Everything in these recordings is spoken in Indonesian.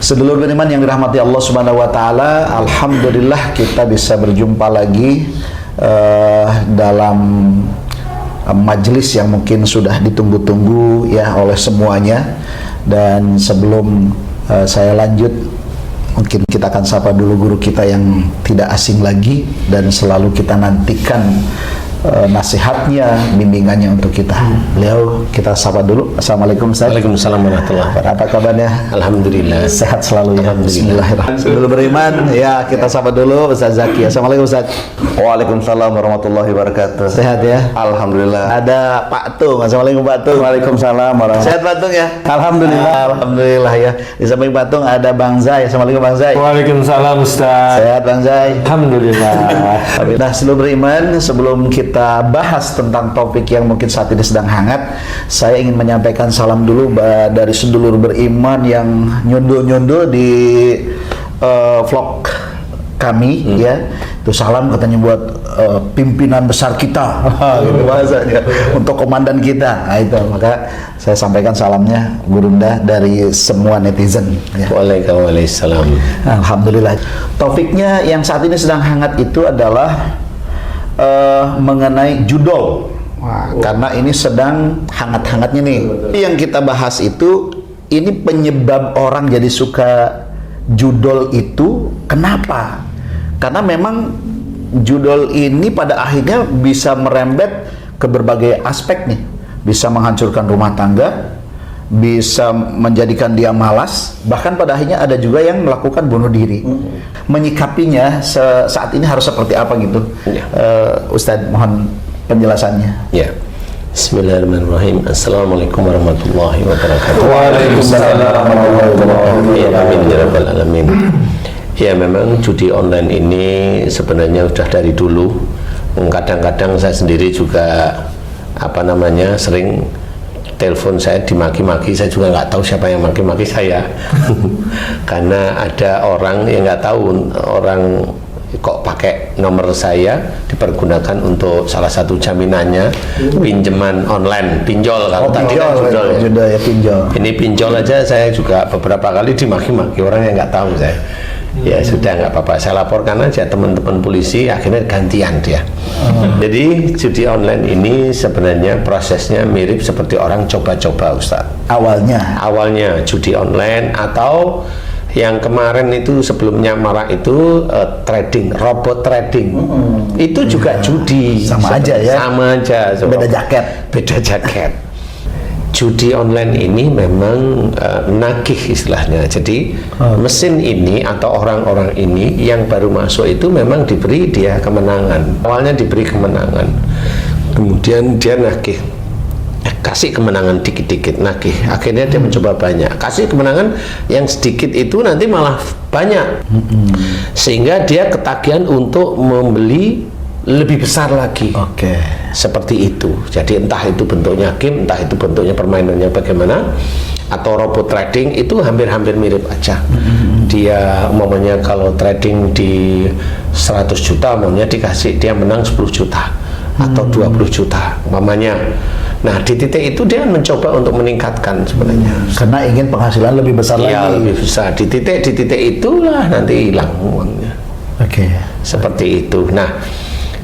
Sedulur beriman yang dirahmati Allah Subhanahu wa taala, alhamdulillah kita bisa berjumpa lagi dalam majelis yang mungkin sudah ditunggu-tunggu ya oleh semuanya. Dan sebelum saya lanjut, mungkin kita akan sapa dulu guru kita yang tidak asing lagi dan selalu kita nantikan nasihatnya, bimbingannya untuk kita. Beliau kita sapa dulu. Assalamualaikum Ustaz. Waalaikumsalam warahmatullahi wabarakatuh. Apa kabarnya? Alhamdulillah. Sehat selalu ya. Bismillahirrahmanirrahim. Sebelum beriman, ya kita sapa dulu Ustaz Zaki. Assalamualaikum Ustaz. Waalaikumsalam warahmatullahi wabarakatuh. Sehat ya? Alhamdulillah. Ada Pak Tung. Assalamualaikum Pak Tung. Waalaikumsalam warahmatullahi. Sehat Pak Tung ya? Alhamdulillah. Alhamdulillah ya. Di samping Pak Tung ada Bang Zai. Assalamualaikum Bang Zai. Waalaikumsalam Ustaz. Sehat Bang Zai. Alhamdulillah. Nah, sebelum beriman, sebelum kita bahas tentang topik yang mungkin saat ini sedang hangat, saya ingin menyampaikan salam dulu dari sedulur beriman yang nyundul-nyundul di vlog kami ya. Itu salam katanya buat pimpinan besar kita gitu bahasanya, untuk komandan kita. Nah, itu maka saya sampaikan salamnya Gurunda dari semua netizen ya. Waalaikumsalam. Alhamdulillah. Topiknya yang saat ini sedang hangat itu adalah mengenai judul. Wah, karena ini sedang hangat-hangatnya nih. Yang kita bahas itu, ini penyebab orang jadi suka judul itu kenapa? Karena memang judul ini pada akhirnya bisa merembet ke berbagai aspek nih. Bisa menghancurkan rumah tangga, bisa menjadikan dia malas, bahkan pada akhirnya ada juga yang melakukan bunuh diri. Menyikapinya saat ini harus seperti apa gitu? Ya. Ustadz, mohon penjelasannya. Ya. Bismillahirrahmanirrahim. Assalamualaikum warahmatullahi wabarakatuh. Waalaikumsalam warahmatullahi wabarakatuh. Ya, amin ya rabbal alamin. Ya, memang judi online ini sebenarnya sudah dari dulu. Kadang-kadang saya sendiri juga sering telepon saya dimaki-maki, saya juga nggak tahu siapa yang maki-maki saya. Karena ada orang yang nggak tahu, orang kok pakai nomor saya dipergunakan untuk salah satu jaminannya, pinjaman online, pinjol. Kalau tadi kan judul ya pinjol. Ini pinjol aja saya juga beberapa kali dimaki-maki orang yang nggak tahu saya. Ya sudah, nggak apa-apa, saya laporkan aja teman-teman polisi, akhirnya gantian dia. Jadi judi online ini sebenarnya prosesnya mirip seperti orang coba-coba Ustaz. Awalnya judi online, atau yang kemarin itu sebelumnya marak itu trading, robot trading. Itu juga judi. Sama aja ya. Sama aja. Beda jaket. Judi online ini memang nagih istilahnya. Jadi mesin ini atau orang-orang ini yang baru masuk itu memang diberi dia kemenangan. Awalnya diberi kemenangan, kemudian dia nagih, kasih kemenangan dikit-dikit, nagih. Akhirnya dia mencoba banyak, kasih kemenangan yang sedikit itu nanti malah banyak, sehingga dia ketagihan untuk membeli lebih besar lagi. Seperti itu. Jadi entah itu bentuknya game, entah itu bentuknya permainannya bagaimana, atau robot trading, itu hampir-hampir mirip aja. Dia umpamanya kalau trading di 100 juta umpamanya dikasih, dia menang 10 juta atau 20 juta umpamanya. Nah, di titik itu dia mencoba untuk meningkatkan sebenarnya. Karena ingin penghasilan lebih besar lagi. Iya, lebih besar. Di titik itulah nanti hilang uangnya. Seperti itu. Nah,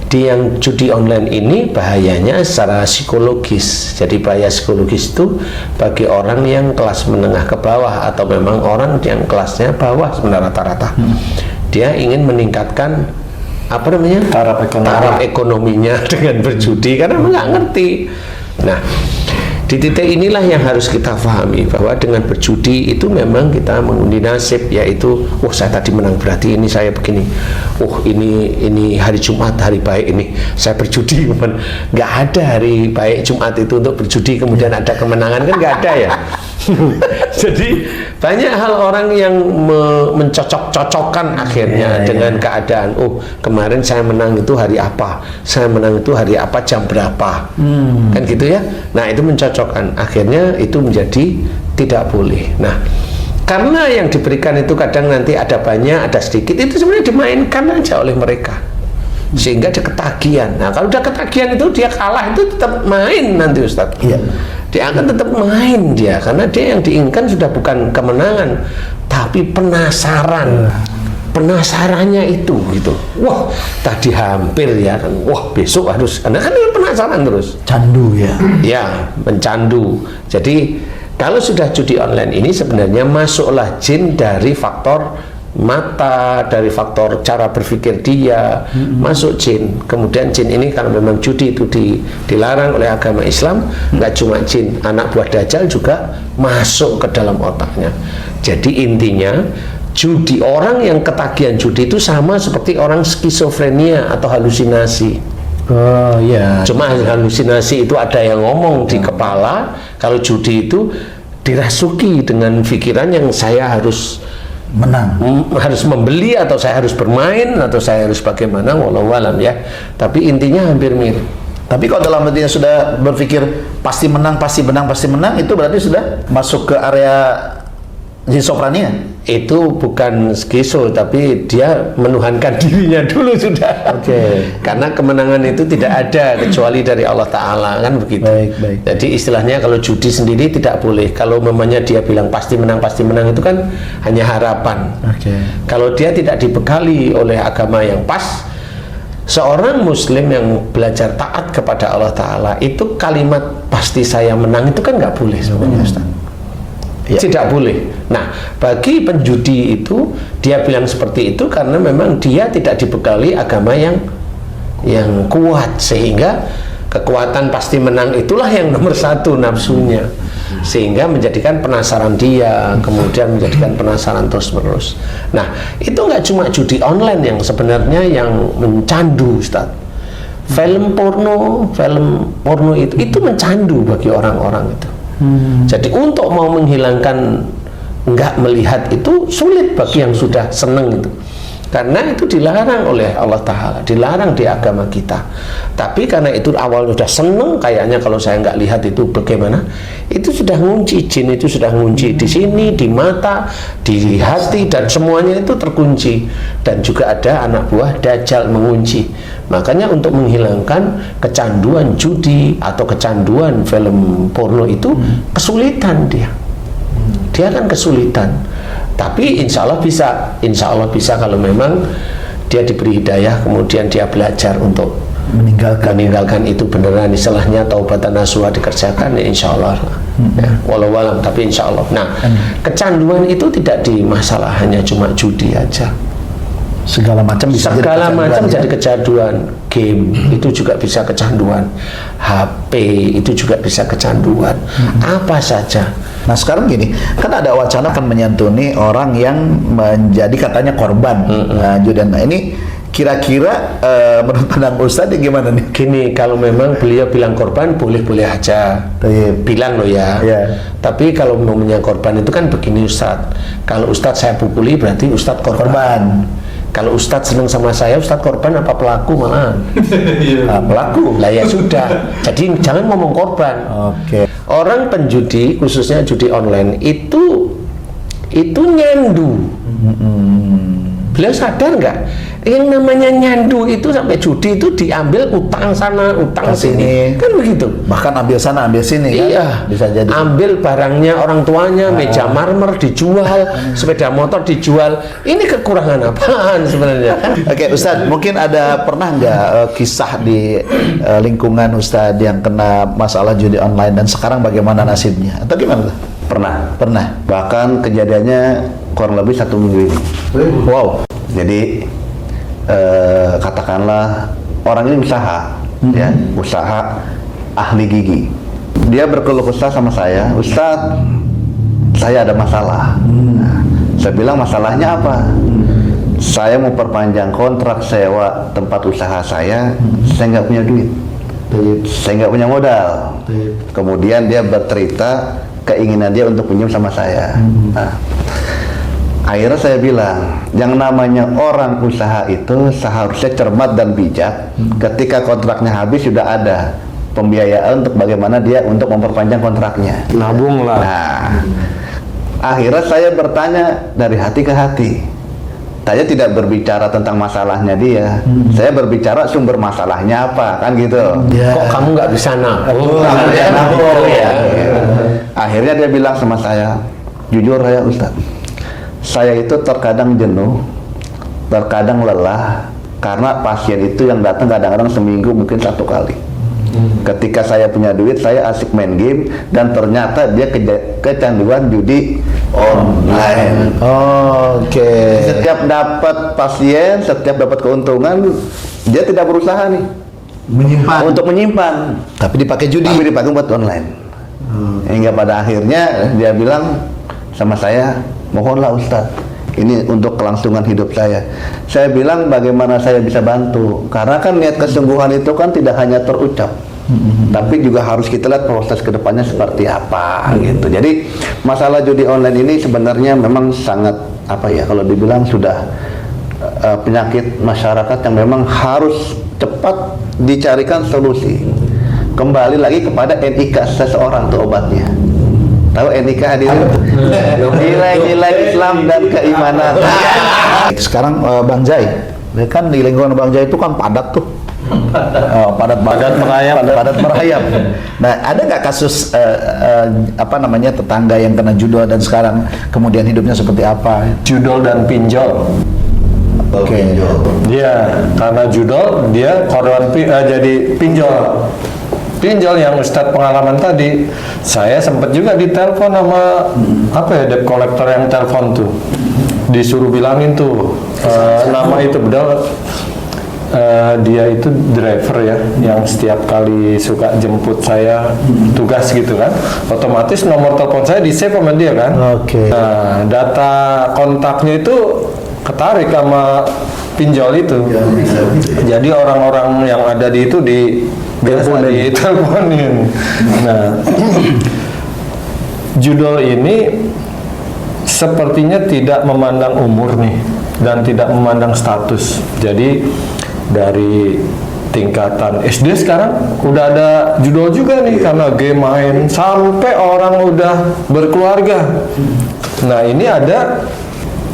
di yang judi online ini bahayanya secara psikologis. Jadi bahaya psikologis itu bagi orang yang kelas menengah ke bawah, atau memang orang yang kelasnya bawah sebenarnya rata-rata. Dia ingin meningkatkan taraf ekonominya dengan berjudi karena nggak ngerti. Nah, di titik inilah yang harus kita pahami, bahwa dengan berjudi itu memang kita mengundi nasib, yaitu saya tadi menang, berarti ini saya begini, ini hari Jumat, hari baik ini saya berjudi. Nggak ada hari baik Jumat itu untuk berjudi kemudian ada kemenangan, kan nggak ada ya. Jadi banyak hal orang yang mencocok-cocokkan akhirnya dengan keadaan. Kemarin saya menang itu hari apa, saya menang itu hari apa, jam berapa, kan gitu ya. Nah, itu mencocokkan, akhirnya itu menjadi tidak boleh. Nah, karena yang diberikan itu kadang nanti ada banyak, ada sedikit, itu sebenarnya dimainkan aja oleh mereka sehingga dia ketagihan. Nah, kalau udah ketagihan itu dia kalah, itu tetap main nanti Ustadz. dia akan tetap main dia, karena dia yang diinginkan sudah bukan kemenangan, tapi penasaran. Penasarannya itu gitu. Wah, tadi hampir ya kan. Wah, besok harus. Karena kan dia penasaran terus. Candu ya. Ya, mencandu. Jadi kalau sudah judi online ini sebenarnya masuklah jin dari faktor mata, dari faktor cara berpikir dia, masuk jin. Kemudian jin ini kalau memang judi itu dilarang oleh agama Islam, nggak cuma jin, anak buah Dajjal juga masuk ke dalam otaknya. Jadi intinya judi, orang yang ketagihan judi itu sama seperti orang skizofrenia atau halusinasi. Oh ya. Cuma halusinasi itu ada yang ngomong di kepala. Kalau judi itu dirasuki dengan pikiran yang saya harus Menang. harus membeli, atau saya harus bermain, atau saya harus bagaimana, walau alam ya. Tapi intinya hampir mirip. Tapi kalau dalam hatinya sudah berpikir pasti menang, pasti menang, pasti menang, itu berarti sudah masuk ke area schizofrenia. Itu bukan skizo, tapi dia menuhankan dirinya dulu sudah. Oke. Karena kemenangan itu tidak ada kecuali dari Allah Ta'ala, kan begitu. Baik. Jadi istilahnya kalau judi sendiri tidak boleh. Kalau memangnya dia bilang pasti menang itu kan hanya harapan. Oke. Kalau dia tidak dibekali oleh agama yang pas, seorang muslim yang belajar taat kepada Allah Ta'ala, itu kalimat pasti saya menang itu kan nggak boleh sebenarnya, Ustaz. Ya. Tidak boleh. Nah, bagi penjudi itu dia bilang seperti itu karena memang dia tidak dibekali agama yang kuat, sehingga kekuatan pasti menang itulah yang nomor satu nafsunya, sehingga menjadikan penasaran dia, kemudian menjadikan penasaran terus-menerus. Nah, itu nggak cuma judi online yang sebenarnya yang mencandu, Ustaz. Film porno itu mencandu bagi orang-orang itu. Jadi untuk mau menghilangkan nggak melihat itu sulit bagi yang sudah seneng itu, karena itu dilarang oleh Allah Ta'ala, dilarang di agama kita. Tapi karena itu awalnya sudah seneng, kayaknya kalau saya nggak lihat itu bagaimana, itu sudah ngunci, jin itu sudah ngunci di sini, di mata, di hati, dan semuanya itu terkunci. Dan juga ada anak buah Dajjal mengunci. Makanya untuk menghilangkan kecanduan judi atau kecanduan film porno itu kesulitan dia. Dia akan kesulitan. Tapi insya Allah bisa kalau memang dia diberi hidayah, kemudian dia belajar untuk meninggalkan itu beneran, istilahnya taubatan nasuha dikerjakan, ya insya Allah. Ya, walau alam, tapi insya Allah. Nah, kecanduan itu tidak di masalah hanya cuma judi aja. Segala macam bisa jadi kecanduan. Game itu juga bisa kecanduan. HP itu juga bisa kecanduan. Apa saja. Nah sekarang gini, kan ada wacana akan menyantuni orang yang menjadi katanya korban judi. Nah ini kira-kira menurut pandang Ustadz ya gimana nih? Gini, kalau memang beliau bilang korban, boleh-boleh aja. Bilang loh ya. Tapi kalau namanya korban itu kan begini Ustadz. Kalau Ustadz saya pukuli berarti Ustadz korban. Kalau Ustadz senang sama saya, Ustadz korban apa pelaku malah? Pelaku. Lah ya sudah. Jadi jangan ngomong korban. Oke. Orang penjudi, khususnya judi online itu nyandu. Beliau sadar nggak? Yang namanya nyandu itu sampai judi itu diambil utang sana, utang sini. Kan begitu. Bahkan ambil sana, ambil sini. Iya. Kan? Bisa jadi. Ambil barangnya orang tuanya, meja marmer dijual, sepeda motor dijual. Ini kekurangan apaan sebenarnya? Oke, Ustadz, mungkin pernah nggak kisah di lingkungan Ustadz yang kena masalah judi online dan sekarang bagaimana nasibnya? Atau gimana? Pernah. Bahkan kejadiannya kurang lebih 1 minggu ini. Wow. Jadi katakanlah orang ini usaha, ya, usaha ahli gigi. Dia berkeluh kesah sama saya, Ustadz, saya ada masalah. Nah, saya bilang masalahnya apa? Saya mau perpanjang kontrak sewa tempat usaha saya nggak punya duit, saya nggak punya modal. Kemudian dia bercerita keinginan dia untuk pinjam sama saya. Nah, akhirnya saya bilang, yang namanya orang usaha itu seharusnya cermat dan bijak. Ketika kontraknya habis sudah ada pembiayaan untuk bagaimana dia untuk memperpanjang kontraknya. Nabung lah. Nah, akhirnya saya bertanya dari hati ke hati, Saya tidak berbicara tentang masalahnya dia, saya berbicara sumber masalahnya apa, kan gitu. Kok kamu nggak bisa nabung? Ya. Akhirnya dia bilang sama saya, jujur ya Ustadz, saya itu terkadang jenuh, terkadang lelah, karena pasien itu yang datang kadang-kadang seminggu mungkin 1 kali. Ketika saya punya duit, saya asik main game, dan ternyata dia kecanduan judi online. Oke. Setiap dapat pasien, setiap dapat keuntungan, dia tidak berusaha nih untuk menyimpan, Tapi dipakai judi. tapi dipakai buat online. Hingga pada akhirnya dia bilang sama saya, mohonlah Ustadz, ini untuk kelangsungan hidup saya. Saya bilang bagaimana saya bisa bantu, karena kan niat kesungguhan itu kan tidak hanya terucap, tapi juga harus kita lihat proses kedepannya seperti apa gitu. Jadi masalah judi online ini sebenarnya memang sangat apa ya, kalau dibilang sudah penyakit masyarakat yang memang harus cepat dicarikan solusi. Kembali lagi kepada NIK seseorang tuh obatnya. Tahu NIK hadirin? Nilai-nilai Islam dan keimanan. Sekarang Bang Jai, kan di lingkungan Bang Jai itu kan padat tuh. Padat merayap. Nah, ada nggak kasus apa namanya tetangga yang kena judol dan sekarang kemudian hidupnya seperti apa? Judol dan pinjol. Oke. Dia karena judol dia korban jadi pinjol. Pinjol yang Ustadz pengalaman tadi, saya sempat juga ditelepon sama apa ya, debt collector yang telepon tuh, disuruh bilangin tuh nama itu betul. Dia itu driver ya, yang setiap kali suka jemput saya tugas gitu kan, otomatis nomor telepon saya di save sama dia kan. Oke. Nah, data kontaknya itu ketarik sama pinjol itu. Jadi orang-orang yang ada di itu diteleponin. Nah, judol ini sepertinya tidak memandang umur nih dan tidak memandang status. Jadi dari tingkatan SD sekarang udah ada judol juga nih karena game main, sampai orang udah berkeluarga. Nah, ini ada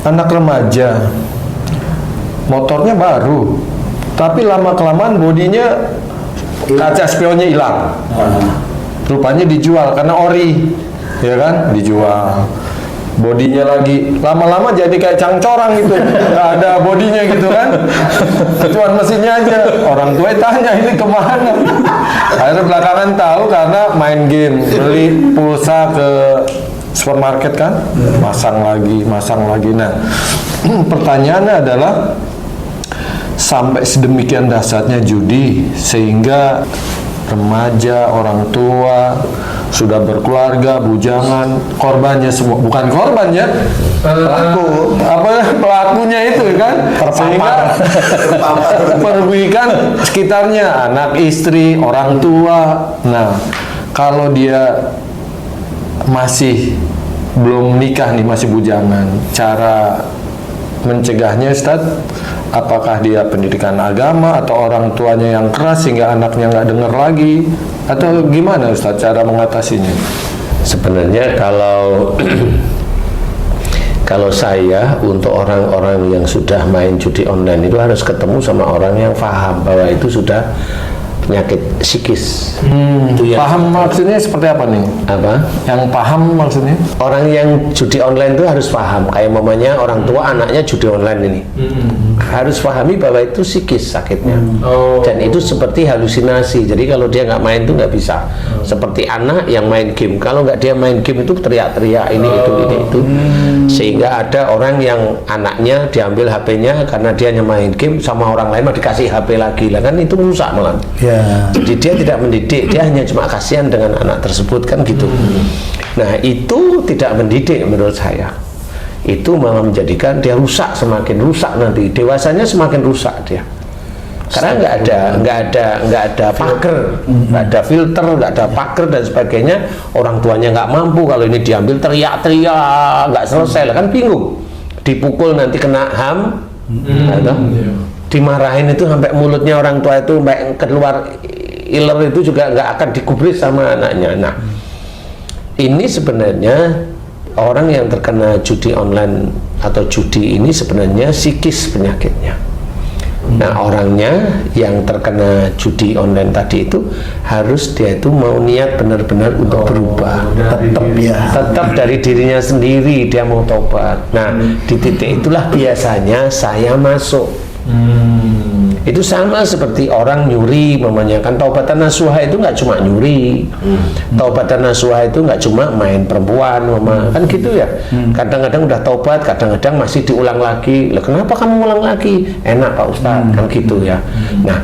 anak remaja, motornya baru, tapi lama-kelamaan bodinya kaca spionnya hilang. Rupanya dijual karena ori, ya kan? Dijual. Bodinya lagi lama-lama jadi kayak cangcorang gitu, nggak ada bodinya gitu kan, cuma mesinnya aja. Orang tua tanya ini kemana, akhirnya belakangan tahu karena main game, beli pulsa ke supermarket kan, masang lagi. Nah, pertanyaannya adalah sampai sedemikian dahsyatnya judi sehingga remaja, orang tua sudah berkeluarga, bujangan, korbannya semua, bukan korbannya, pelakunya itu kan, sehingga merugikan sekitarnya, anak, istri, orang tua. Nah, kalau dia masih belum nikah nih, masih bujangan, cara mencegahnya Ustaz, apakah dia pendidikan agama atau orang tuanya yang keras sehingga anaknya nggak dengar lagi, atau gimana Ustaz cara mengatasinya? Sebenarnya kalau kalau saya untuk orang-orang yang sudah main judi online itu harus ketemu sama orang yang paham bahwa itu sudah penyakit psikis. Itu yang Paham maksudnya seperti apa nih? apa? Yang paham maksudnya? Orang yang judi online itu harus paham. Kayak mamanya orang tua anaknya judi online ini, harus pahami bahwa itu psikis sakitnya. Dan itu seperti halusinasi. Jadi kalau dia nggak main itu nggak bisa. Seperti anak yang main game. Kalau nggak dia main game itu teriak-teriak ini itu. Sehingga ada orang yang anaknya diambil HP-nya karena dia hanya main game, sama orang lain mah dikasih HP lagi lah, kan itu rusak malah. Jadi dia tidak mendidik, dia hanya cuma kasihan dengan anak tersebut kan gitu. Nah, itu tidak mendidik menurut saya. Itu malah menjadikan dia rusak, semakin rusak nanti. Dewasanya semakin rusak dia. Karena nggak ada pagar, nggak ada filter, nggak ada pagar dan sebagainya. Orang tuanya nggak mampu, kalau ini diambil teriak-teriak, nggak selesai lah, kan bingung. Dipukul nanti kena HAM, atau dimarahin itu sampai mulutnya orang tua itu sampai keluar iler, itu juga nggak akan digubris sama anaknya. Nah, ini sebenarnya orang yang terkena judi online atau judi ini sebenarnya psikis penyakitnya. Nah, orangnya yang terkena judi online tadi itu harus dia itu mau niat benar-benar untuk berubah. Tetap dari dirinya sendiri dia mau tobat. Nah, di titik itulah biasanya saya masuk. Itu sama seperti orang nyuri, mamanya kan taubatan nasuha itu nggak cuma nyuri, taubatan nasuha itu nggak cuma main perempuan, mama kan gitu ya. Kadang-kadang udah taubat, kadang-kadang masih diulang lagi. Lah kenapa kamu ulang lagi? Enak Pak Ustadz, kan gitu ya. Nah,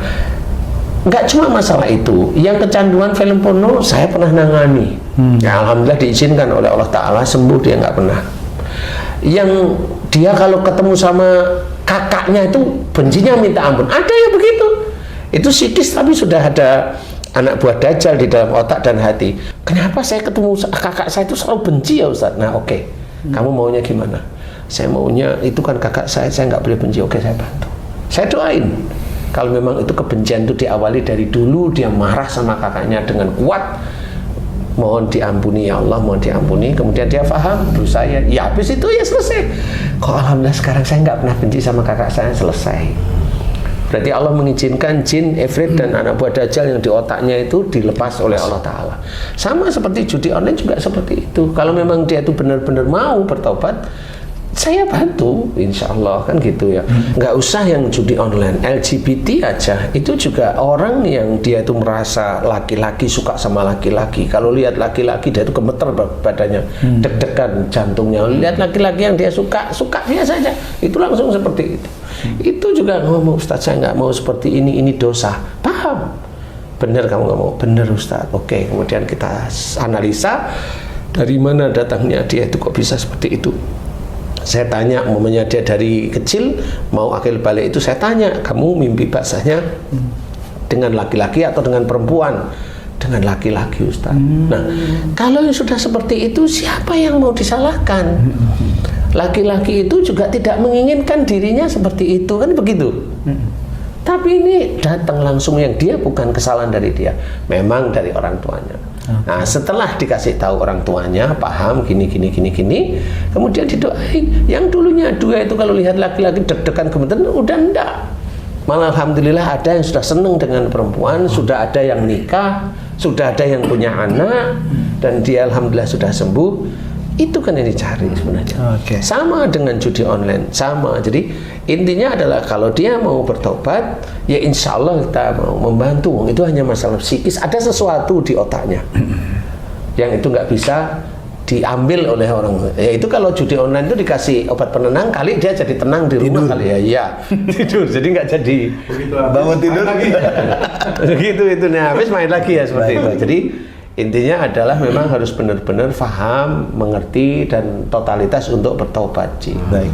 nggak cuma masalah itu, yang kecanduan film porno saya pernah nangani. Ya, alhamdulillah diizinkan oleh Allah Ta'ala, sembuh, dia nggak pernah. Yang dia kalau ketemu sama kakaknya itu bencinya minta ampun, ada yang begitu. Itu psikis, tapi sudah ada anak buah dajjal di dalam otak dan hati. Kenapa saya ketemu kakak saya itu selalu benci ya Ustaz? Nah oke, kamu maunya gimana? Saya maunya itu kan kakak saya nggak boleh benci. Oke, saya bantu, saya doain. Kalau memang itu kebencian itu diawali dari dulu, dia marah sama kakaknya dengan kuat, mohon diampuni ya Allah, mohon diampuni. Kemudian dia paham dosa saya, ya habis itu ya selesai. Kok alhamdulillah sekarang saya nggak pernah benci sama kakak saya, selesai. Berarti Allah mengizinkan jin, ifrit dan anak buah dajjal yang di otaknya itu dilepas oleh Allah Ta'ala. Sama seperti judi online juga seperti itu. Kalau memang dia itu benar-benar mau bertobat, saya bantu, insya Allah, kan gitu ya. Nggak usah yang judi online, LGBT aja itu juga orang yang dia itu merasa laki-laki suka sama laki-laki. Kalau lihat laki-laki dia itu gemeter badannya, deg-degan jantungnya. Lihat laki-laki yang dia suka biasa aja, itu langsung seperti itu. Itu juga ngomong, Ustaz saya nggak mau seperti ini dosa. Paham? Bener kamu nggak mau? Bener Ustaz. Oke, kemudian kita analisa dari mana datangnya dia itu kok bisa seperti itu. Saya tanya, umpamanya dia dari kecil mau akil balik itu, saya tanya, kamu mimpi basahnya dengan laki-laki atau dengan perempuan? Dengan laki-laki Ustaz. Nah, kalau yang sudah seperti itu, siapa yang mau disalahkan? Laki-laki itu juga tidak menginginkan dirinya seperti itu, kan begitu? Tapi ini datang langsung, yang dia bukan kesalahan dari dia, memang dari orang tuanya. Nah, setelah dikasih tahu orang tuanya, paham gini, kemudian didoain. Yang dulunya dua itu kalau lihat laki-laki deg-degan gemeter, udah enggak. Malah alhamdulillah ada yang sudah seneng dengan perempuan, sudah ada yang nikah, sudah ada yang punya anak, dan dia alhamdulillah sudah sembuh. Itu kan yang dicari sebenarnya. Sama dengan judi online, sama. Jadi intinya adalah kalau dia mau bertobat, ya insya Allah kita mau membantu. Itu hanya masalah psikis, ada sesuatu di otaknya yang itu nggak bisa diambil oleh orang. Ya itu kalau judi online itu dikasih obat penenang, kali dia jadi tenang di rumah tidur. Kali ya, iya tidur. Jadi nggak jadi bangun tidur lagi. Begitu itu, nah habis main lagi ya seperti itu. Jadi intinya adalah memang harus benar-benar paham, mengerti, dan totalitas untuk bertobat. Baik.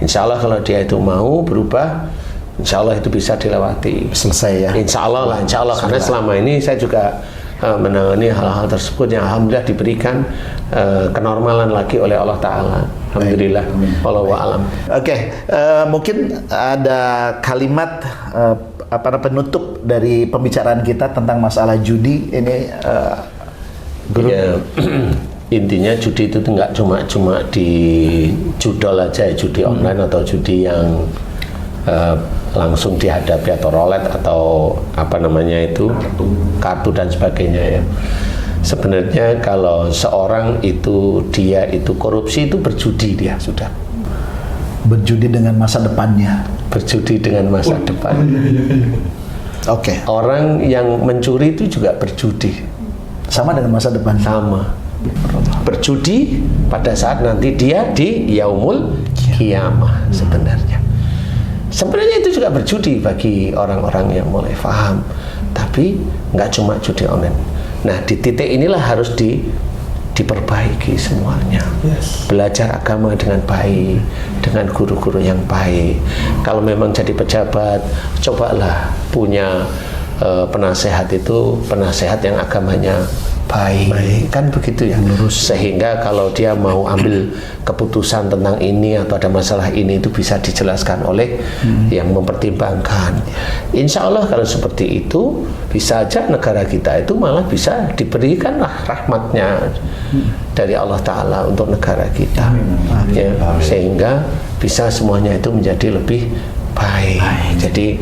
Insya Allah kalau dia itu mau berubah, insya Allah itu bisa dilewati. Selesai ya. Insya Allah lah, insya Allah. Karena selama ini saya juga menangani hal-hal tersebut yang alhamdulillah diberikan kenormalan lagi oleh Allah Ta'ala. Alhamdulillah. Wallahu a'lam. Oke, mungkin ada kalimat penutup dari pembicaraan kita tentang masalah judi ini. Ya, intinya judi itu nggak cuma di judol aja, judi online atau judi yang langsung dihadapi, atau roulette atau apa namanya itu, kartu dan sebagainya ya. Sebenarnya kalau seorang itu dia itu korupsi, itu berjudi, dia sudah berjudi dengan masa depannya. Berjudi dengan masa depan. Oke. Orang yang mencuri itu juga berjudi. Sama dengan masa depan. Sama. Berjudi pada saat nanti dia di yaumul kiamah sebenarnya. Sebenarnya itu juga berjudi bagi orang-orang yang mulai paham. Tapi nggak cuma judi online. Nah, di titik inilah harus diperbaiki semuanya. Belajar agama dengan baik, dengan guru-guru yang baik. Kalau memang jadi pejabat, cobalah punya penasehat itu, penasehat yang agamanya baik. Kan begitu ya. Sehingga kalau dia mau ambil keputusan tentang ini atau ada masalah ini itu bisa dijelaskan oleh yang mempertimbangkan. Insya Allah kalau seperti itu bisa aja negara kita itu malah bisa diberikanlah rahmatnya dari Allah Ta'ala untuk negara kita. Ya, sehingga bisa semuanya itu menjadi lebih baik. Jadi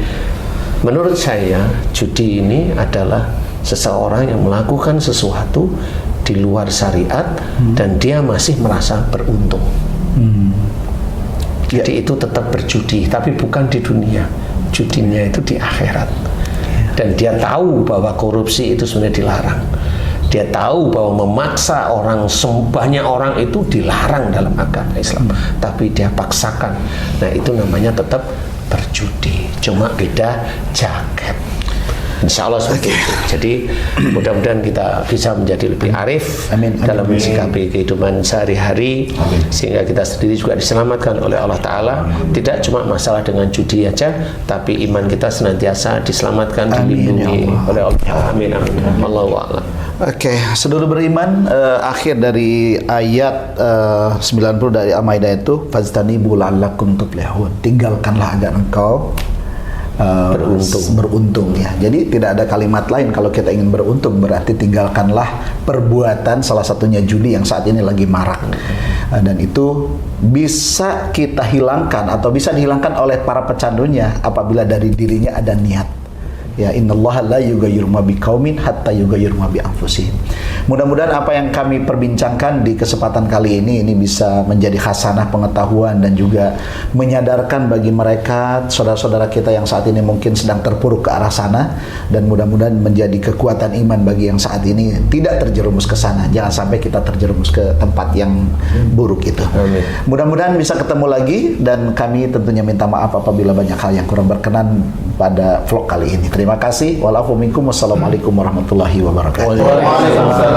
menurut saya judi ini adalah seseorang yang melakukan sesuatu di luar syariat dan dia masih merasa beruntung. Jadi itu tetap berjudi, tapi bukan di dunia. Judinya itu di akhirat. Dan dia tahu bahwa korupsi itu sebenarnya dilarang. Dia tahu bahwa memaksa orang, banyak orang itu dilarang dalam agama Islam, tapi dia paksakan. Nah, itu namanya tetap berjudi, cuma beda jaket. Insya Allah seperti itu. Jadi mudah-mudahan kita bisa menjadi lebih arif dalam mensikapi kehidupan sehari-hari, sehingga kita sendiri juga diselamatkan oleh Allah Ta'ala. Tidak cuma masalah dengan judi aja, tapi iman kita senantiasa diselamatkan, dilindungi oleh Allah. Amin, amin. Allahu a'lam. Oke, saudara beriman, akhir dari ayat 90 dari Al-Maidah itu fajtanibu la'allakum tuflihun. Tinggalkanlah agar engkau beruntung ya. Jadi tidak ada kalimat lain kalau kita ingin beruntung, berarti tinggalkanlah perbuatan, salah satunya judi yang saat ini lagi marak. Dan itu bisa kita hilangkan atau bisa dihilangkan oleh para pecandunya apabila dari dirinya ada niat. Ya, innallaha la yughayyiru ma biqaumin hatta yughayyiru ma bi anfusihim. Mudah-mudahan apa yang kami perbincangkan di kesempatan kali ini bisa menjadi khasanah pengetahuan dan juga menyadarkan bagi mereka saudara-saudara kita yang saat ini mungkin sedang terpuruk ke arah sana, dan mudah-mudahan menjadi kekuatan iman bagi yang saat ini tidak terjerumus ke sana. Jangan sampai kita terjerumus ke tempat yang buruk itu. Amin. Mudah-mudahan bisa ketemu lagi, dan kami tentunya minta maaf apabila banyak hal yang kurang berkenan pada vlog kali ini. Terima kasih. Wassalamualaikum warahmatullahi wabarakatuh. Waalaikumsalam.